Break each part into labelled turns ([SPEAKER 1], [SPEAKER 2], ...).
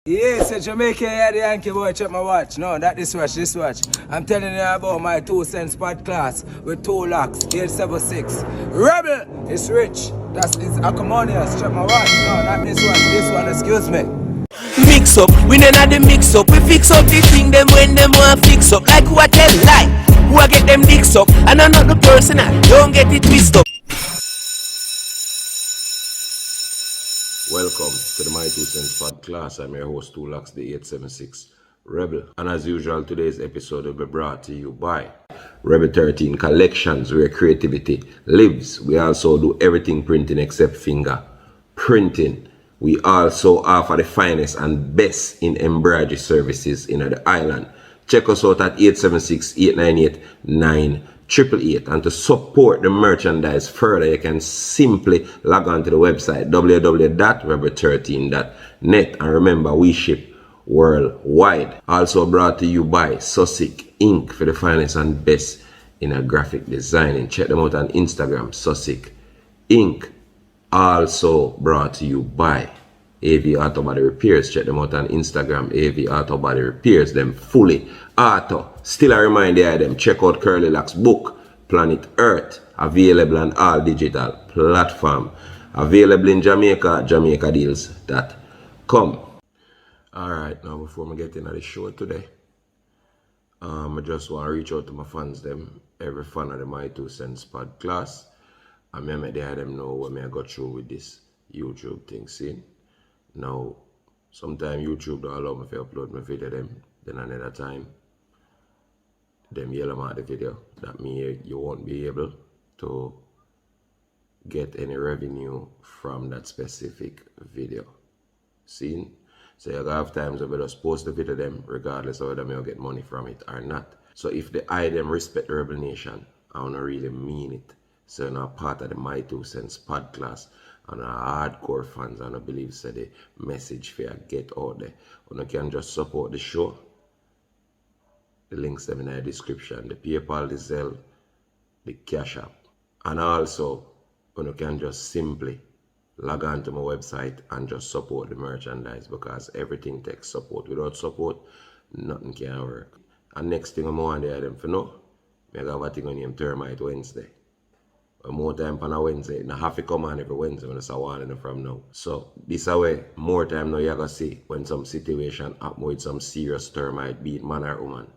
[SPEAKER 1] Yeah, it's a Jamaican here, the Yankee boy, check my watch. No, that this watch. I'm telling you about my 2 cents pod class with TU-LOX'S, 876. Rebel, it's rich. It's acrimonious, check my watch. No, not this one, excuse me.
[SPEAKER 2] Mix up, we none of the mix up. We fix up the thing them when them want fix up. Like who I tell lie, who I get them dicks up. And I'm not the person I don't get it twisted up.
[SPEAKER 3] Welcome to the My 2 Cents Pod class. I'm your host, TU-LOX'S, the 876 Rebel. And as usual, today's episode will be brought to you by Rebel 13 Collections, where creativity lives. We also do everything printing except finger printing. We also offer the finest and best in embroidery services in the island. Check us out at 876-898-9888. And to support the merchandise further, you can simply log on to the website www.rebel13.net. And remember, we ship worldwide. Also brought to you by Sussex Inc. for the finest and best in a graphic designing. Check them out on Instagram, Sussex Inc. Also brought to you by AV Auto Body Repairs. Check them out on Instagram, AV Auto Body Repairs. Them fully auto. Still a reminder them, check out Curly Locks book, Planet Earth, available on all digital platform. Available in Jamaica, JamaicaDeals.com. Alright, now before I get into the show today, I just want to reach out to my fans them, every fan of the My 2 Cents Pod class. And I make them know what I go through with this YouTube thing, see? Now, sometimes YouTube don't allow me to upload my video them, then another time, them yellow at the video. That means you won't be able to get any revenue from that specific video. See? So you have times where you just post the video them, regardless of whether you get money from it or not. So if the item respect the Rebel Nation, I don't really mean it. So you're not part of the My 2 Cents Pod class. And our hardcore fans, and I believe so the message for you get out there. You can just support the show. The links them in the description. The PayPal, the Zelle, the Cash App. And also, you can just simply log on to my website and just support the merchandise, because everything takes support. Without support, nothing can work. And next thing I want them to know, I have a thing on named Termite Wednesday. More time on a Wednesday. Now have to come on every Wednesday when it's a warning from now. So this way, more time now you're gonna see when some situation happen with some serious termite, be it man or woman.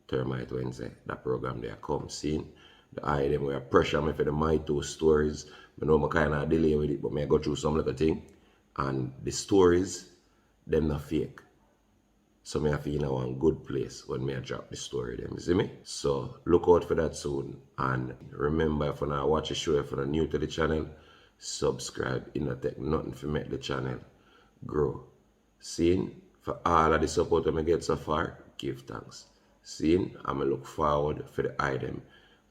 [SPEAKER 3] Termite Wednesday, that program there come seen. The item where pressure me for the My 2 stories. I know I kinda delay with it, but I go through some little thing. And the stories, them not fake. So I feel in one good place when I drop the story them, you see me? So look out for that soon. And remember, if you not watch the show, if you're new to the channel, subscribe. It not take nothing to make the channel grow. Seeing? For all of the support I get so far, give thanks. Seeing? I'm going to look forward for the item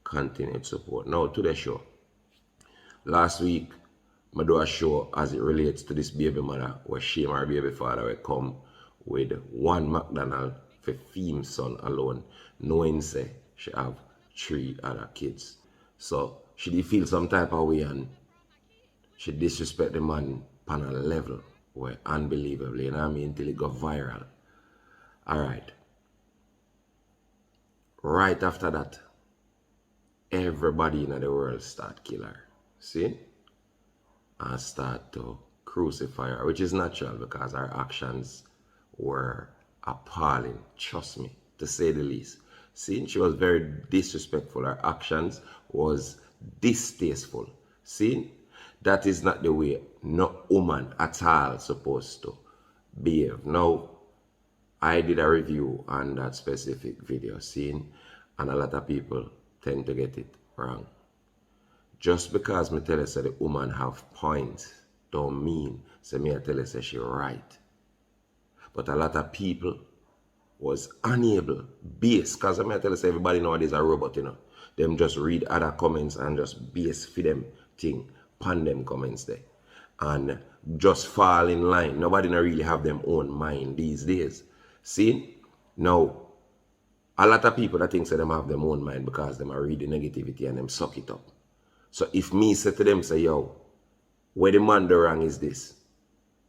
[SPEAKER 3] continued support. Now to the show. Last week, I do a show as it relates to this baby mother where she and her baby father will come with one McDonald for theme son alone, knowing say she have 3 other kids. So she did feel some type of way and she disrespect the man on a level where unbelievably, you know what I mean, till it go viral. Alright. Right after that, everybody in the world start kill her. See? And start to crucify her, which is natural because her actions were appalling, trust me, to say the least. See, she was very disrespectful. Her actions was distasteful. See, that is not the way no woman at all supposed to behave. Now, I did a review on that specific video scene, and a lot of people tend to get it wrong. Just because me tell her say the woman have points, don't mean say me I tell her say she right. But a lot of people was unable, base, because I mean I tell you say everybody nowadays a robot, you know. Them just read other comments and just base for them thing, pan them comments there. And just fall in line. Nobody not really have them own mind these days. See? Now, a lot of people that think say them have them own mind because them are reading negativity and them suck it up. So if me say to them, say, yo, where the man do wrong is this.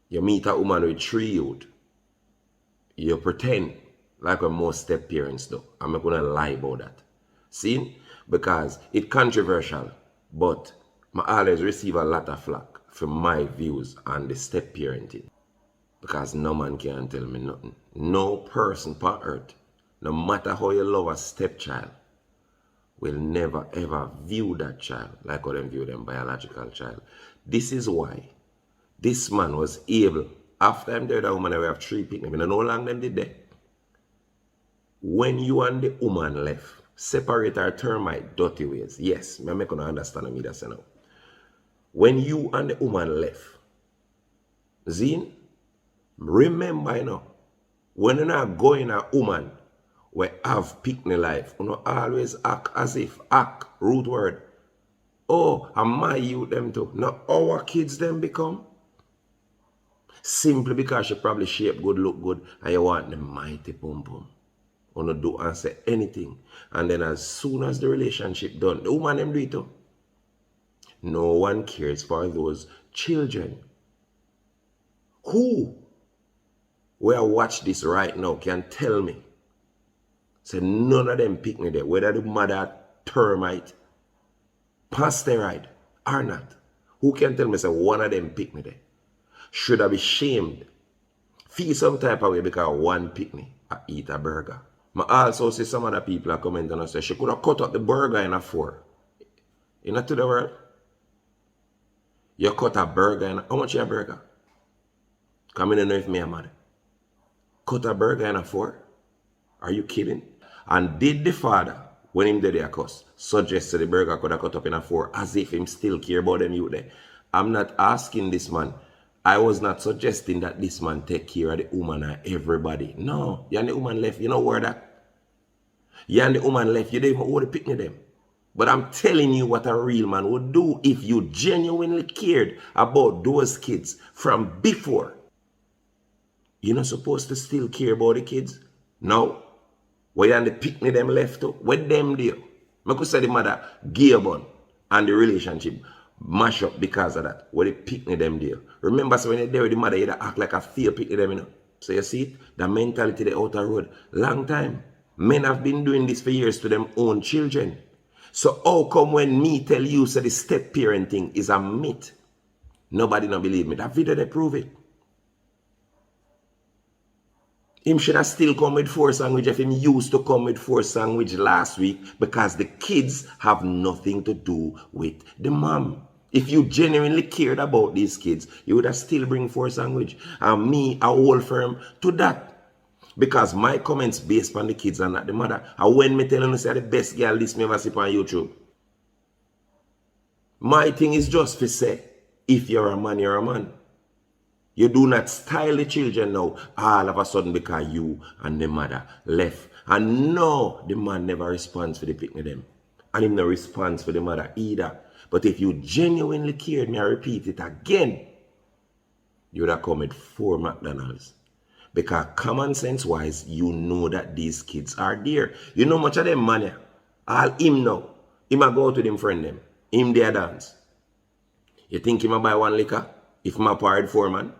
[SPEAKER 3] You meet a woman with 3 youth you pretend like what most step parents do. I'm not gonna lie about that. See? Because it's controversial, but I always receive a lot of flack for my views on the step parenting. Because no man can tell me nothing. No person on earth, no matter how you love a stepchild, will never ever view that child like how they view them biological child. This is why this man was able, after him there, the woman, we have 3 picnics. I don't know how long them did that. When you and the woman left, separate our termite dirty ways. Yes, I'm not going to understand me that now. When you and the woman left, Zine, remember, you know, when you're not going a woman, we have picnic life, you know, always act as if, act, root word. Oh, and my youth them too. Now our kids them become. Simply because you probably shape good, look good, and you want the mighty pum pum. You don't do and say anything. And then as soon as the relationship done, the woman them do it too. No one cares for those children. Who, where I watch this right now, can tell me, say none of them picnic there, whether the mother termite, pasteroid or not. Who can tell me, say one of them picnic there? Should I be shamed? Feel some type of way because one picnic I eat a burger. I also see some other people are commenting and say she could have cut up the burger in a 4. You know to the world? You cut a burger in a, how much is a burger? Come in and know if me a mad. Cut a burger in a 4? Are you kidding? And did the father, when him did their cuss, suggest the burger could have cut up in a 4 as if him still care about them youth there? I'm not asking this man. I was not suggesting that this man take care of the woman and everybody. No, you and the woman left, you know where that? You and the woman left, you don't even want to picnic them. But I'm telling you what a real man would do if you genuinely cared about those kids from before. You're not supposed to still care about the kids? No. Where you and the picnic them left to? Where them there? I could say the mother gave on and the relationship mash up because of that. Where the picnic them there. Remember, so when you're there with the mother, you act like a fear picnic them, you know. So you see it? The mentality the outer road. Long time. Men have been doing this for years to them own children. So how come when me tell you so the step parenting is a myth? Nobody don't believe me. That video they prove it. Him should have still come with 4 sandwich if him used to come with 4 sandwich last week because the kids have nothing to do with the mom. If you genuinely cared about these kids, you would have still bring 4 sandwich. And me, I hold firm to that. Because my comments based on the kids and not the mother. And when me telling you say the best girl this me ever see on YouTube. My thing is just to say, if you're a man, you're a man. You do not style the children now all of a sudden because you and the mother left. And no, the man never responds for the picnic them. And him no responds for the mother either. But if you genuinely cared, me I repeat it again, you would have come with 4 McDonald's. Because common sense wise, you know that these kids are there. You know much of them money. All him know. Him a go to them friend them. Him there dance. You think him a buy 1 liquor? If him a parade 4 man?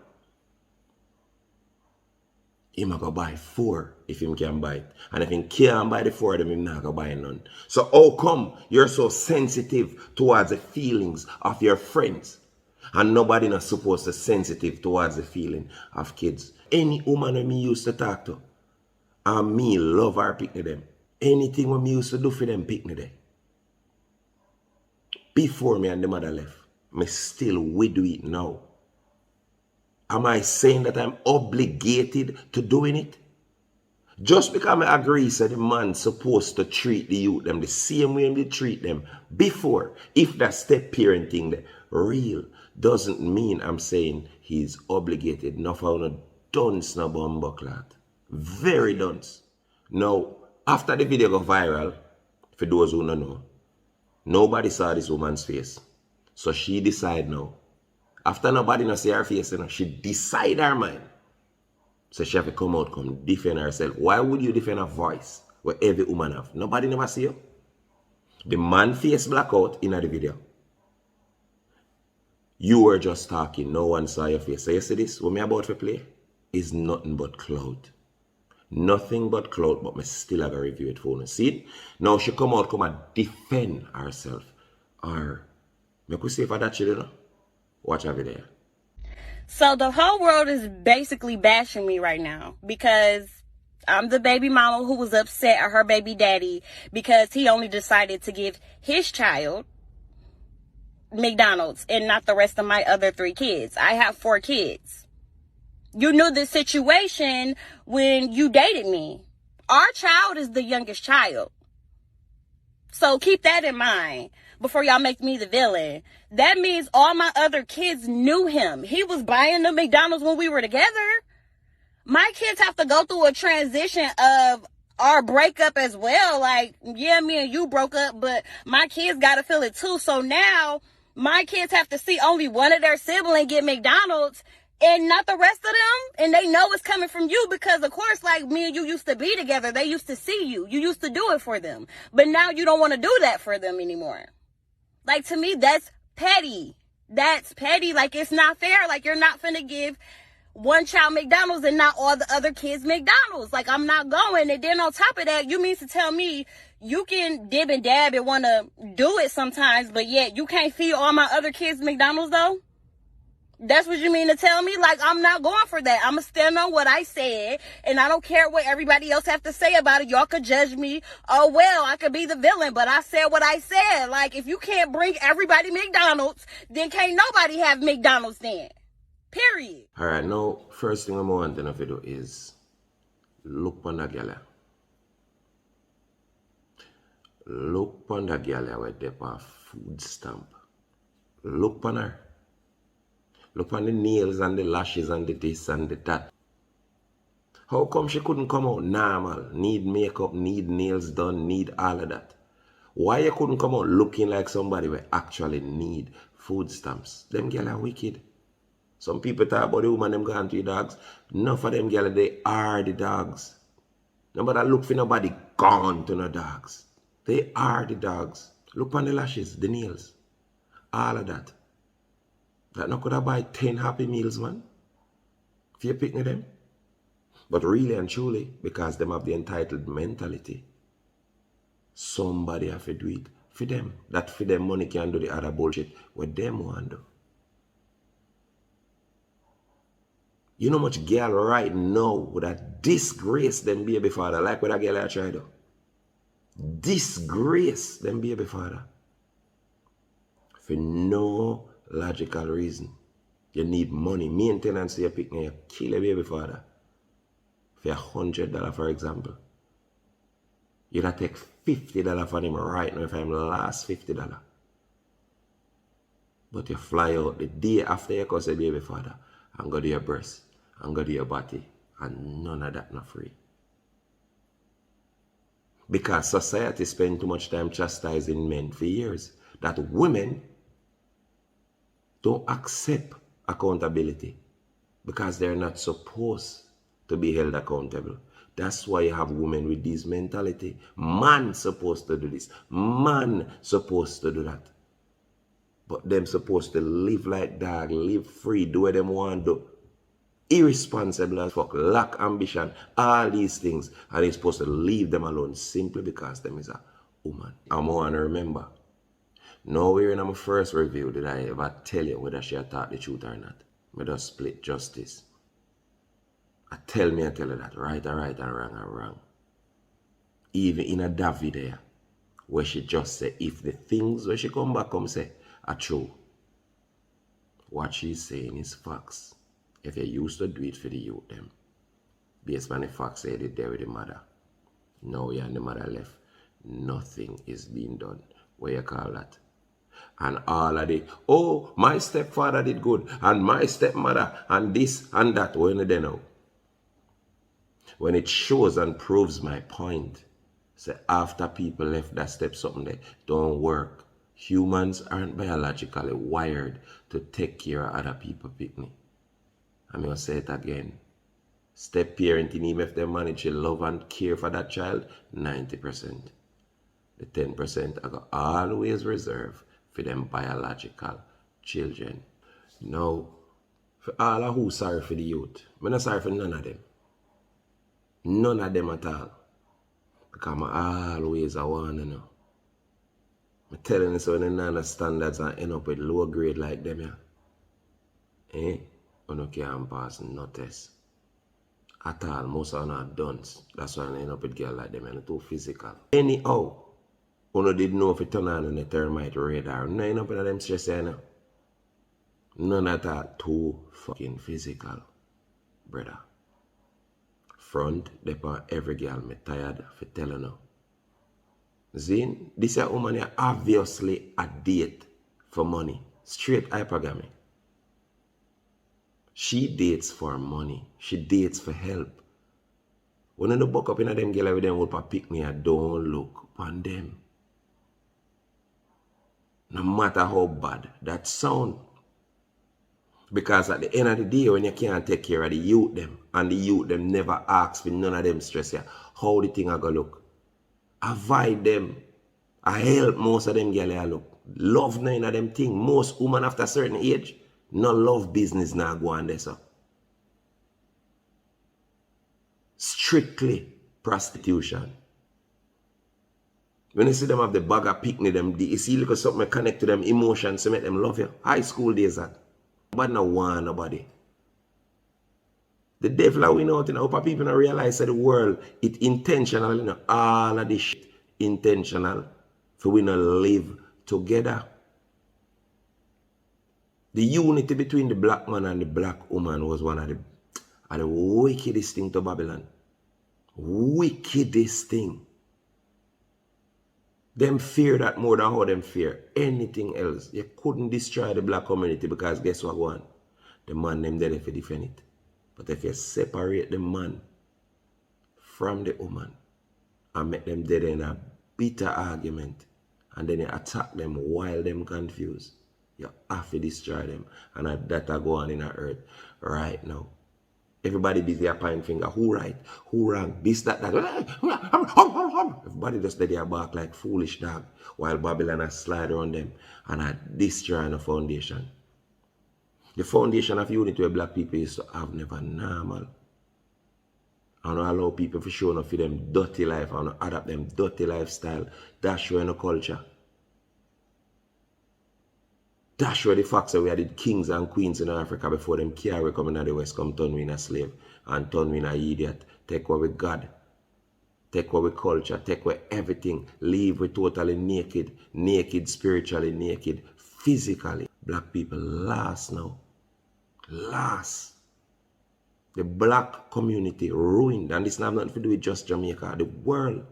[SPEAKER 3] Him a go buy 4 if him can buy it. And if him can't buy the 4 of them, him not go buy none. So how come you're so sensitive towards the feelings of your friends? And nobody not supposed to sensitive towards the feeling of kids. Any woman that me used to talk to, and me love her picnic them. Anything when me used to do for them picnic them. Before me and the mother left, me still we do it now. Am I saying that I'm obligated to doing it? Just because I agree that the man supposed to treat the youth them the same way they treat them before, if that step parenting the real, doesn't mean I'm saying he's obligated. No for no dunce no bumbleclad. Very dunce. Now, after the video go viral, for those who don't know, nobody saw this woman's face. So she decide now. After nobody not see her face, you know, she decide her mind. So she have to come out, come defend herself. Why would you defend a voice where every woman have? Nobody never see you. The man face black out in the video. You were just talking, no one saw your face. So you see this, what me about to play is nothing but cloud. Nothing but clout, but me still have a review it for her. See it? Now she come and defend herself. Or, me could say for that she know. Watch over there.
[SPEAKER 4] So the whole world is basically bashing me right now because I'm the baby mama who was upset at her baby daddy because he only decided to give his child McDonald's and not the rest of my other 3 kids. I have 4 kids. You knew the situation when you dated me. Our child is the youngest child. So keep that in mind before y'all make me the villain. That means all my other kids knew him. He was buying the McDonald's when we were together. My kids have to go through a transition of our breakup as well. Like, yeah, me and you broke up, but my kids got to feel it too. So now my kids have to see only one of their siblings get McDonald's and not the rest of them. And they know it's coming from you because, of course, like me and you used to be together. They used to see you. You used to do it for them. But now you don't want to do that for them anymore. Like, to me, that's petty. That's petty. Like, it's not fair. Like, you're not finna give one child McDonald's and not all the other kids McDonald's. Like, I'm not going. And then on top of that, you mean to tell me you can dib and dab and want to do it sometimes, but yet you can't feed all my other kids McDonald's, though? That's what you mean to tell me? Like, I'm not going for that. I'm going to stand on what I said, and I don't care what everybody else have to say about it. Y'all could judge me. Oh, well, I could be the villain, but I said what I said. Like, if you can't bring everybody McDonald's, then can't nobody have McDonald's then. Period.
[SPEAKER 3] All right, now, first thing I'm wanting to do is look on that girl. Look on that girl with the food stamp. Look on her. Look on the nails and the lashes and the this and the that. How come she couldn't come out normal? Need makeup, need nails done, need all of that. Why you couldn't come out looking like somebody who actually need food stamps? Them girls are wicked. Some people talk about the woman them gone to the dogs. None of them girls, they are the dogs. Nobody look for nobody gone to no dogs. They are the dogs. Look on the lashes, the nails. All of that. That not could have buy 10 Happy Meals, man. If you pick them. But really and truly, because them have the entitled mentality, somebody have to do it for them. That for them money can do the other bullshit what them want to do. You know much girl right now would have disgrace them baby father, like what a girl I try to. Disgrace them baby father. For no logical reason. You need money, maintenance to your picnic, you kill a baby father. For $100, for example. You'd have to take $50 from him right now if I'm the last $50. But you fly out the day after you cause a baby father and go to your breast and go to your body, and none of that not free. Because society spend too much time chastising men for years that women don't accept accountability because they're not supposed to be held accountable. That's why you have women with this mentality. Man supposed to do this. Man supposed to do that. But them supposed to live like dog, live free, do what them want to do. Irresponsible as fuck, lack ambition, all these things. And they're supposed to leave them alone simply because them is a woman. I'm want to remember. Nowhere in my first review did I ever tell you whether she had taught the truth or not. I just split justice. I tell her that right are right and wrong are wrong. Even in a that video where she just say if the things where she come back say are true, what she's saying is facts. If you used to do it for the youth them, based on the facts they did there with the mother. Now you and the mother left. Nothing is being done. What you call that? And all of the, oh, my stepfather did good, and my stepmother, and this and that. When they know? When it shows and proves my point, say after people left that step something they don't work. Humans aren't biologically wired to take care of other people's picnic. I'm going to say it again. Step parenting, even if they manage to love and care for that child, 90%. The 10% are always reserved for them biological children. Now, for all of who sorry for the youth, I'm not sorry for none of them. None of them at all. Because I always want to know. I'm telling you, so when they not standards and end up with low grade like them, yeah. You can't pass no test. At all, most of them are dunce. That's why I end up with girls like them and too physical. Anyhow, you did know if you turn on the termite radar. No end up in them stress, you know. None at all too fucking physical, brother. Front, they on every girl, me tired for telling her. Zin, this a woman is obviously a date for money. Straight hypergamy. She dates for money. She dates for help. When you buck up in them girl with them would pick me, I don't look upon them. No matter how bad that sound. Because at the end of the day, when you can't take care of the youth them, and the youth them never ask for none of them stress you, how the thing are gonna look. Avoid them. I help most of them girls look. Love none of them thing. Most women after a certain age, no love business now go on there, so. Strictly prostitution. When you see them have the bag of picnic, them, you see look at something connect to them emotions to make them love you. High school days that. But no one nobody. The devil that we know, you know, people don't realize that the world, it intentional, you know, all of this shit intentional for we not live together. The unity between the black man and the black woman was one of the wickedest thing to Babylon. Wickedest thing. Them fear that more than how them fear anything else. You couldn't destroy the black community because guess what one? The man them there to defend it. But if you separate the man from the woman and make them dead in a bitter argument and then you attack them while them confused, you have to destroy them. And that go on in the earth right now. Everybody busy a point finger. Who right? Who wrong? This, that. Everybody just let their bark like foolish dog while Babylon has slide around them and I destroy the foundation. The foundation of unity where black people used to have never normal. I don't allow people to show enough for them dirty life. I don't adapt them dirty lifestyle. That's showing the culture. That's where the facts are we are the kings and queens in Africa before them carry coming out the West come turn we in a slave and turn we in a idiot. Take away God. Take away culture. Take away everything. Leave we totally naked. Naked spiritually, naked physically. Black people last now. Last. The black community ruined. And this has nothing to do with just Jamaica. The world.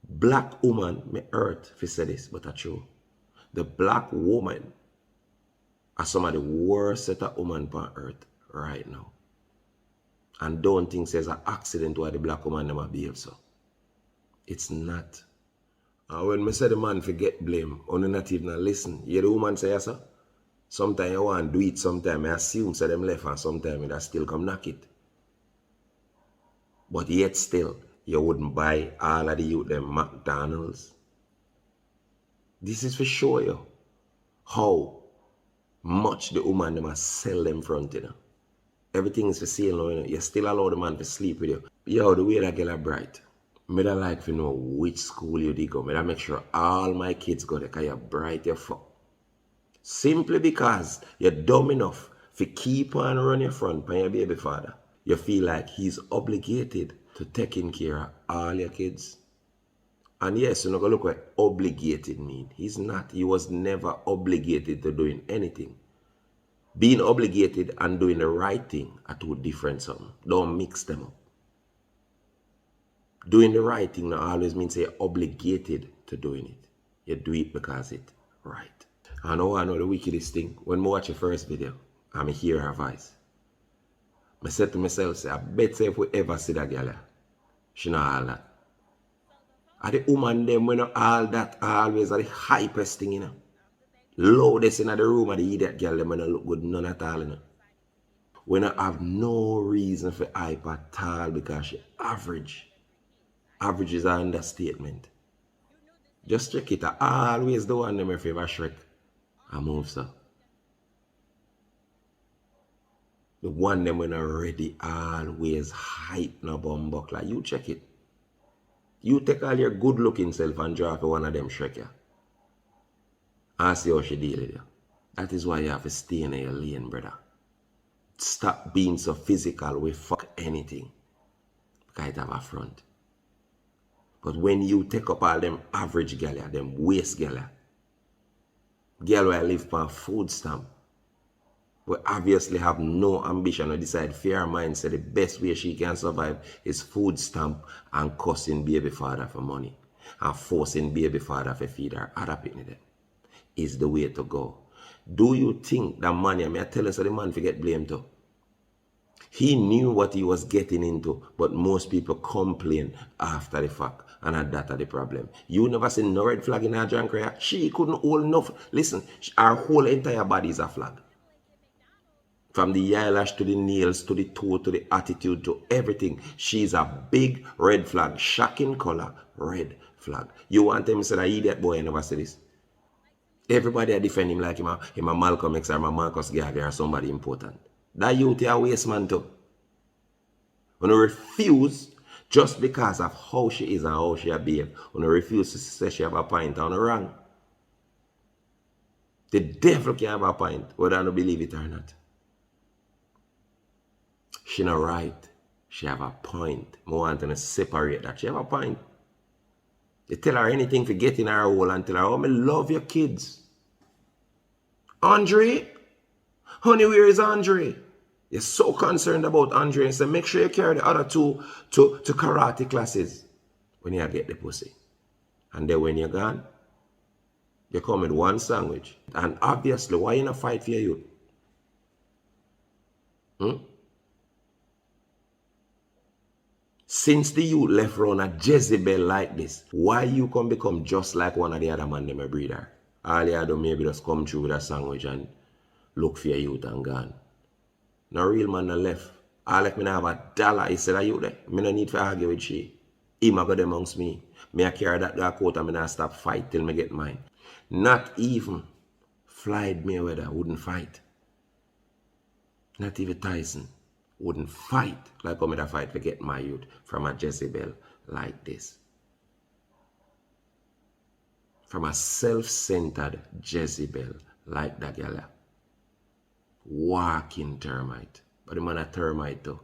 [SPEAKER 3] Black woman may hurt if you say this, but that's true. The black woman are some of the worst set of women on earth right now. And don't think there's an accident why the black woman never behave so. It's not. And when me say the man forget blame, only not even listen. You the woman say yes, sir? Sometimes you want to do it, sometimes I assume say them left and sometimes that still come knock it. But yet still, you wouldn't buy all of the youth them McDonald's. This is for show you how much the woman them must sell them front, you know. Everything is for sale now, you know. You still allow the man to sleep with you. Yo, the way that girl are bright. Me da like to know which school you did go. Me da make sure all my kids go there because you're bright, you're fuck. Simply because you're dumb enough to keep on run your front by your baby father. You feel like he's obligated to taking care of all your kids. And yes, you're not going to look what obligated mean. He's not. He was never obligated to doing anything. Being obligated and doing the right thing are two different something. Don't mix them up. Doing the right thing now always means you're obligated to doing it. You do it because it's right. I know the wickedest thing. When I watch the first video, and I hear her voice, I said to myself, say, I bet if we ever see that girl, she not all that. And the woman them when all that always are the hypest thing, you know. Loudest in the room of the idiot girl them when look good none at all, you know. When I have no reason for hype at all because she average. Average is an understatement. Just check it. I always the one them my favorite Shrek. I move so. The one them when already always hype no bumbuckler. You check it. You take all your good looking self and draw for one of them shrek ya. And see how she deal with you. That is why you have to stay in your lane, brother. Stop being so physical with fuck anything. Because it have a front. But when you take up all them average gala, them waste gala, girl where live for food stamp, we obviously have no ambition or decide fear mind say the best way she can survive is food stamp and cussing baby father for money and forcing baby father to feed her other people them is the way to go. Do you think that money, I mean I tell us so the man forget blame too. He knew what he was getting into, but most people complain after the fact, and that's the problem. You never seen no red flag in her junk. She couldn't hold enough. Listen, her whole entire body is a flag. From the eyelash to the nails, to the toe, to the attitude, to everything. She's a big red flag. Shocking color, red flag. You want him to say that idiot boy never say this? Everybody defend him like him a Malcolm X or a Marcus Garvey or somebody important. That youth is a waste man too. When you refuse, just because of how she is and how she behave, when you refuse to say she have a point on the wrong. The devil can have a point, whether I don't believe it or not. She not right. She have a point. I want to separate that. She have a point. You tell her anything for getting her hole and tell her, oh, I love your kids. Andre? Honey, where is Andre? You're so concerned about Andre and say, make sure you carry the other two to karate classes when you get the pussy. And then when you're gone, you come with one sandwich. And obviously, why you not fight for your youth? Since the youth left around a Jezebel like this, why you can become just like one of the other man them a breeder? All you do maybe just come through with a sandwich and look for your youth and gone. No real man no left. All like me not have $1. He said, are you there? Me no need to argue with she. Him a go amongst me. Me a carry that dark coat and me not stop fight till me get mine. Not even Floyd Mayweather wouldn't fight. Not even Tyson wouldn't fight like I'm gonna fight to get my youth from a Jezebel like this. From a self-centered Jezebel like that gala. Walking termite. But the man a termite too.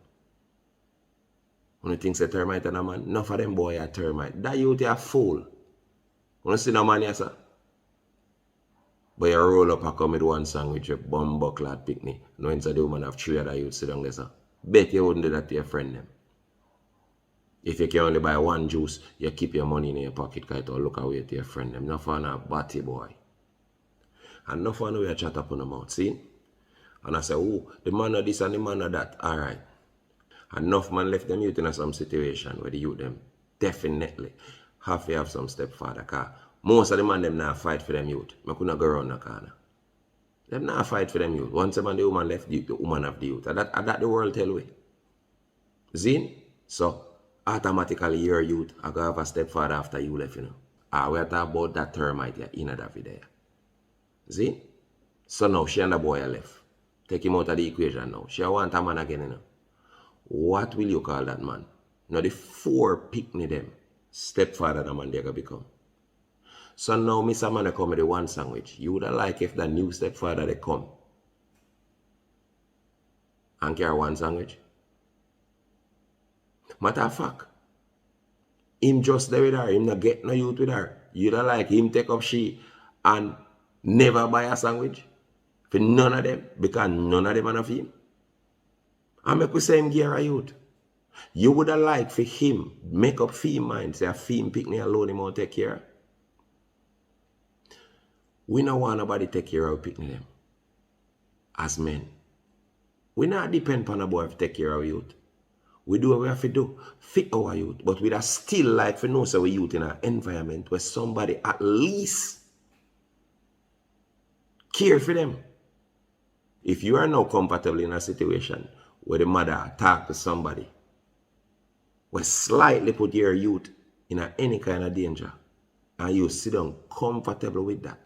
[SPEAKER 3] When you think it's a termite and a man, enough of them boy are termite. That youth a fool. When you see no man here, sir. But you roll up and come with one sandwich, with bum buckler picnic. Knowing so the woman have 3 other youth sit down there, sir. Bet you wouldn't do that to your friend them. If you can only buy one juice, you keep your money in your pocket because it will look away to your friend them. Enough on a batty boy. And enough on we chat up on the mouth, see? And I say, oh, the man of this and the man of that. Alright. Enough man left them youth in some situation where the youth them definitely have to have some stepfather. Because most of the man them not fight for them youth. I couldn't go around the corner. Them not fight for them youth. Once the woman left, the woman have the youth. And that the world tell we. See? So, automatically your youth are going to have a stepfather after you left, you know. We are talking about that termite here in that video. See? So now she and the boy are left. Take him out of the equation now. She want a man again, you know. What will you call that man? Now the 4 pick-me them. Stepfather the man they gonna become. So now Mr. Man come with the one sandwich. You would have like if the new stepfather they come and carry one sandwich. Matter of fact, him just there with her, him not get no youth with her. You'd have like him take up she and never buy a sandwich for none of them because none of them are of him. And make we say him gear a youth. You would have liked for him make up for him mind, say a fee pick me alone him out take care. We don't want nobody take care of picking them. As men. We not depend on a boy to take care of youth. We do what we have to do. Fit our youth. But we still like to know so we youth in an environment where somebody at least care for them. If you are now comfortable in a situation where the mother talk to somebody, where slightly put your youth in any kind of danger, and you sit down comfortable with that,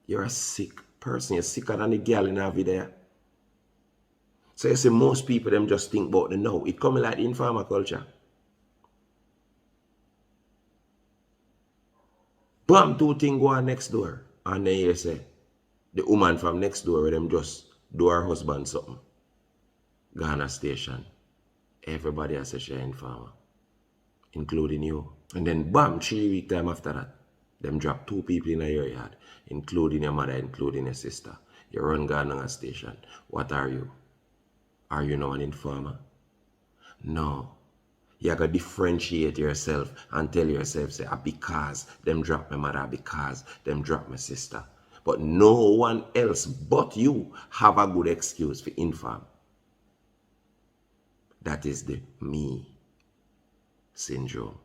[SPEAKER 3] you're a sick person. You're sicker than the girl in our video. So you see, most people them just think about the now. It coming like the informer culture. Bam, two things go on next door. And then you say, the woman from next door where them just do her husband something. Ghana station. Everybody has a share informer. Including you. And then bam, 3 weeks time after that, them drop 2 people in your yard, including your mother, including your sister. You run Ghana station. What are you? Are you now an informer? No. You gotta differentiate yourself and tell yourself, say, because them drop my mother, because them drop my sister. But no one else but you have a good excuse for inform. That is the me syndrome.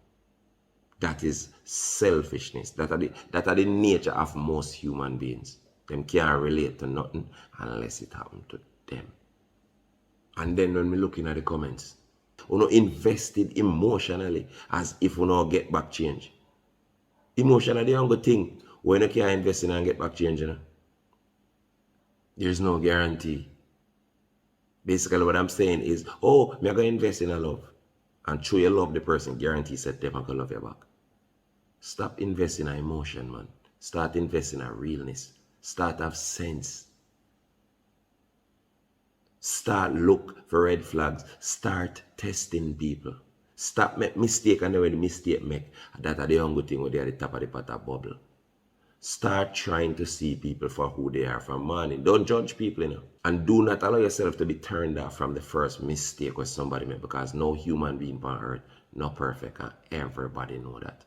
[SPEAKER 3] That is selfishness. That are the nature of most human beings. Them can't relate to nothing unless it happens to them. And then when we looking at the comments, we not invested emotionally as if we not get back change. Emotionally, the only thing when you can't invest in and get back change, you know? There's no guarantee. Basically, what I'm saying is, oh, I'm going to invest in a love. And through you love the person, guarantee that they're going to love you back. Stop investing in emotion, man. Start investing in realness. Start have sense. Start look for red flags. Start testing people. Stop make mistake and when the mistake make, that are the only thing where they are at the top of the pot of bubble. Start trying to see people for who they are from morning. Don't judge people, you know. And do not allow yourself to be turned off from the first mistake where somebody made, because no human being on earth, not perfect, and everybody know that.